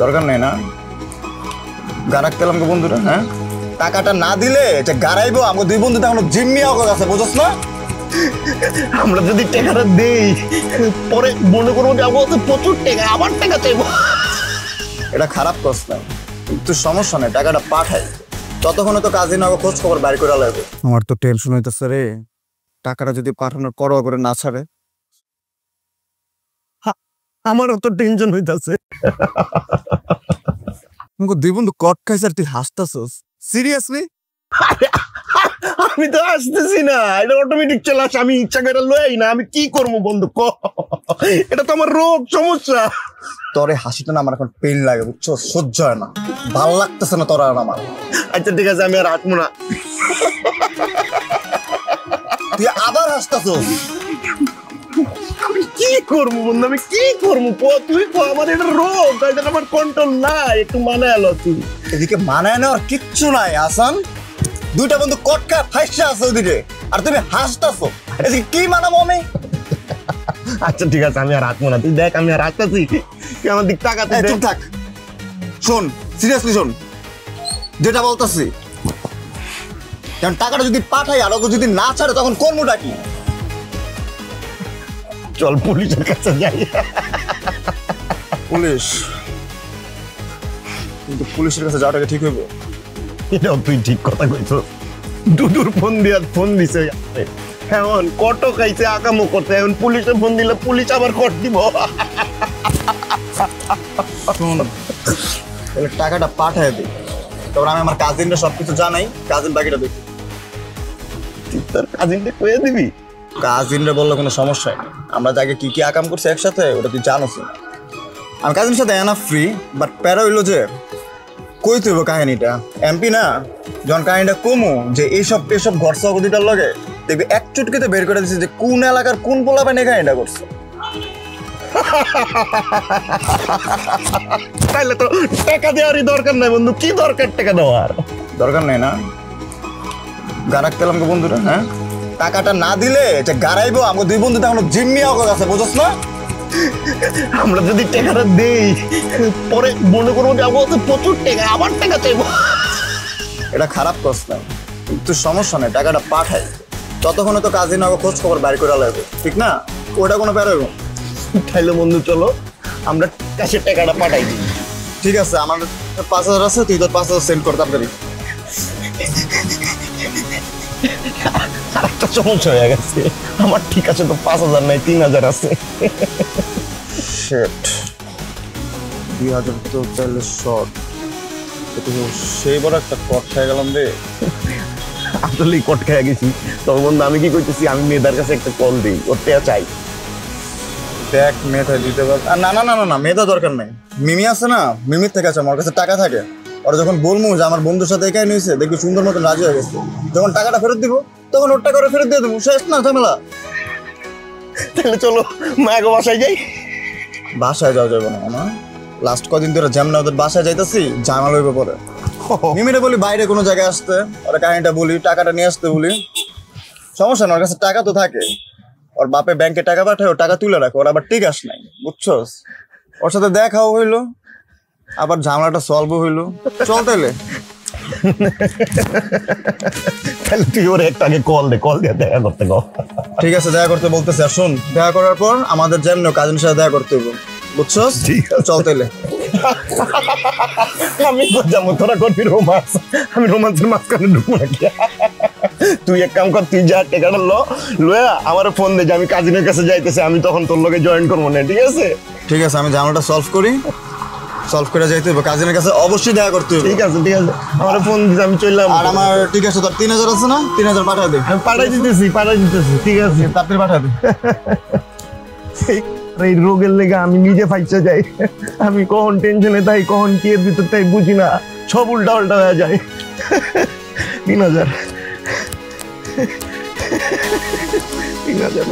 দরকার নেই না গারাক পেলাম গো বন্ধুরা। হ্যাঁ, টাকাটা না দিলে যে গারাইবো আমাকে দুই বন্ধু তখন জিম্মি অগর আছে, বুঝছ না? আমরা যদি টাকাটা দেই পরে মনে করবো যে আমার প্রচুর টাকা, আবার টাকা চাইবো। এটা খারাপ প্রশ্ন, কিন্তু সমস্যা নেই, টাকাটা পাঠাই। ততক্ষণে তো কাজী না খোঁজ খবর বাইর করে লাগবে। আমার তো টেনশন হইতেছে রে, টাকাটা যদি পাঠানোর পরও করে না ছাড়ে। আমারও তো টেনশন হইতাছে। দুই বন্ধু কট খাইছে আর তুই হাসতাছস? সিরিয়াসলি? আমি তো আসতেছি না, এটা অটোমেটিক চলে আসে, আমি ইচ্ছা করে লই না। আমি কি করবো বন্ধু ক? এটা তো আমার রোগ, সমস্যা। তোরে হাসিটা না আমার এখন পেইন লাগে, বুঝছো? সহ্য হয় না, ভাল লাগতেছে না তোর আর আমার। আচ্ছা ঠিক আছে, আমি আর হাঁটবো না। তুই আবার হাসতাছস? আমি কি করবো বন্ধু, আমি কি করবো ক? তুই তো আমার এটা রোগ, এটা আমার কন্ট্রোল নাই। একটু মানায় আলো তুই। এদিকে মানায় নেওয়ার কিচ্ছু নাই হাসান, দুইটা বন্ধু কটকা ফাইসা আছে ওদিকে, আর তুমি হাসতাছো। এদিকে কি মানাবো আমি? আচ্ছা ঠিক আছে, আমি আর হাঁটবো না। তুই দেখ আমি আর হাঁটতেছি, তুই আমার দিক তাকাতে চুপ থাক, শোন সিরিয়াসলি শোন যেটা বলতেছি। কারণ টাকাটা যদি পাঠাই আর ওকে যদি না ছাড়ে তখন কর্মটা কি? চল পুলিশের কাছে যাই। পুলিশ? কিন্তু পুলিশের কাছে যাওয়াটাকে ঠিক হইব? এটাও তুই ঠিক কথা কইছ। দুদুর ফোন দিছে, এখন কটো খাইছে, আকামো করছে। এখন পুলিশে ফোন দিলে পুলিশ আবার কট দিব। শোন, তাহলে টাকাটা পাঠায় দিই, তারপর আমি আমার কাজিনরা সবকিছু জানাই, কাজিন বাকিটা দেখি। তোর কাজিনটা কয়ে দিবি? কাজিনরা বললে কোনো সমস্যাই নেই, আমরা যাকে কি কি আকাম করছি একসাথে ওটা তুই জানোস না। আমি কাজিনের সাথে এনা ফ্রি, বাট প্যারা হইলো যে কই তুইব কাহিনীটা। এমপি না যখন কাহিনীটা কমু যে এইসব ঘর সহগতিটার লগে, দেখবি এক চুটকিতে বের করে দিচ্ছে যে কোন এলাকার কোন পোলাপান এই কাহিনীটা করছে। তাইলে তো টাকা দেওয়ারই দরকার নাই বন্ধু। কি দরকার টাকা দেওয়ার? দরকার নেই না গারাক পেলাম গো বন্ধুরা। হ্যাঁ, টাকাটা না দিলে যে গারাইবো আমাকে দুই বন্ধু তখন জিম্মি অগর আছে, বুঝছ না? আমরা যদি টাকাটা দেই পরে মনে করবো যে আমার প্রচুর টাকা, আবার টাকা চাইবো। এটা খারাপ প্রশ্ন, কিন্তু সমস্যা নেই, টাকাটা পাঠাই। ততক্ষণে তো কাজী না খোঁজ খবর বাইর করে লাগবে, ঠিক না? ওটা কোনো প্যারা হইব। তাইলে বন্ধু চলো আমরা কাছে টাকাটা পাঠাই দিই। ঠিক আছে, আমার 5,000 আছে, তুই তোর 5,000 সেন্ড কর তাড়াতাড়ি। আরেকটা সমস্যা হয়ে গেছে আমার। ঠিক আছে তো 5,000 নাই, 3,000 আছে। শিট, 2,000 তো তাহলে শর্ট। সেই বড় একটা কট খেয়ে গেলাম রে। আসলেই কট খেয়ে গেছি। তবে বন্ধু আমি কি করতেছি, আমি মেয়েদার কাছে একটা কল দিই, ওর টাকা চাই। দেখ মেয়েটা দিতে পার? না না না না না, মেয়েটা দরকার নেই। মিমি আছে না, মিমির থেকে আছে, আমার কাছে টাকা থাকে। ওরা যখন বলবো যে আমার বন্ধুর সাথে একাই নিয়েছে, দেখবি সুন্দর মতন রাজি হয়ে গেছে। যখন টাকাটা ফেরত দিব তখন ওর টাকা ফেরত দিয়ে দেবো, শেষ না ঝামেলা। তাহলে চলো মায়াগো বাসায় যাই। বাসায় যাওয়া যাবে না আমার, লাস্ট কদিন ধরে যেমন ওদের বাসায় যাইতেছি ঝামেলা হইবে পরে। মিমিরে বলি বাইরে কোনো জায়গায় আসতে, ওরা কাহিনীটা বলি, টাকাটা নিয়ে আসতে বলি। সমস্যা না, ওর কাছে টাকা তো থাকে। ওর বাপে ব্যাংকে টাকা পাঠায়, ও টাকা তুলে রাখে, ওর আবার টিকাস নাই, বুঝছস? ওর সাথে দেখাও হইলো, আবার ঝামেলাটা সলভও হইলো। চল তাইলে। তাহলে তুই ওর একটু আগে কল দিয়ে দেখা করতে গো। ঠিক আছে, দেখা করতে বলতেছে। আর শোন, দেখা করার পর আমাদের যেমন কাজিনের সাথে দেখা করতে হইব, বুঝছস? ঠিক আছে, চল তাইলে। আমি তো যাবো, তোরা করবি রোমান্স, আমি রোমান্সের মাঝখানে ঢুকবো নাকি? তুই এক কাম কর, তুই যা টাকাটা লয়া আমার ফোন দে যে আমি কাজিনের কাছে যাইতেছি, আমি তখন তোর লগে জয়েন করবো না, ঠিক আছে? ঠিক আছে, আমি ঝামেলাটা সলভ করে যাইতে হবে, কাজিনের কাছে অবশ্যই দেখা করতে হবে। ঠিক আছে আমার ফোন দিতে আমি চললাম। আর আমার ঠিক আছে, তোর 3,000 আছে না, 3,000 পাঠাই দে। আমি পাঠাই দিতেছি। ঠিক আছে, তাড়াতাড়ি পাঠাই দে। এই রোগের লেগে আমি নিজে ফাইসে যাই। আমি কখন টেনশনে তাই, কখন কি এর ভিতর তাই বুঝি না, সব উল্টা হয়ে যায়। 3,000 3,000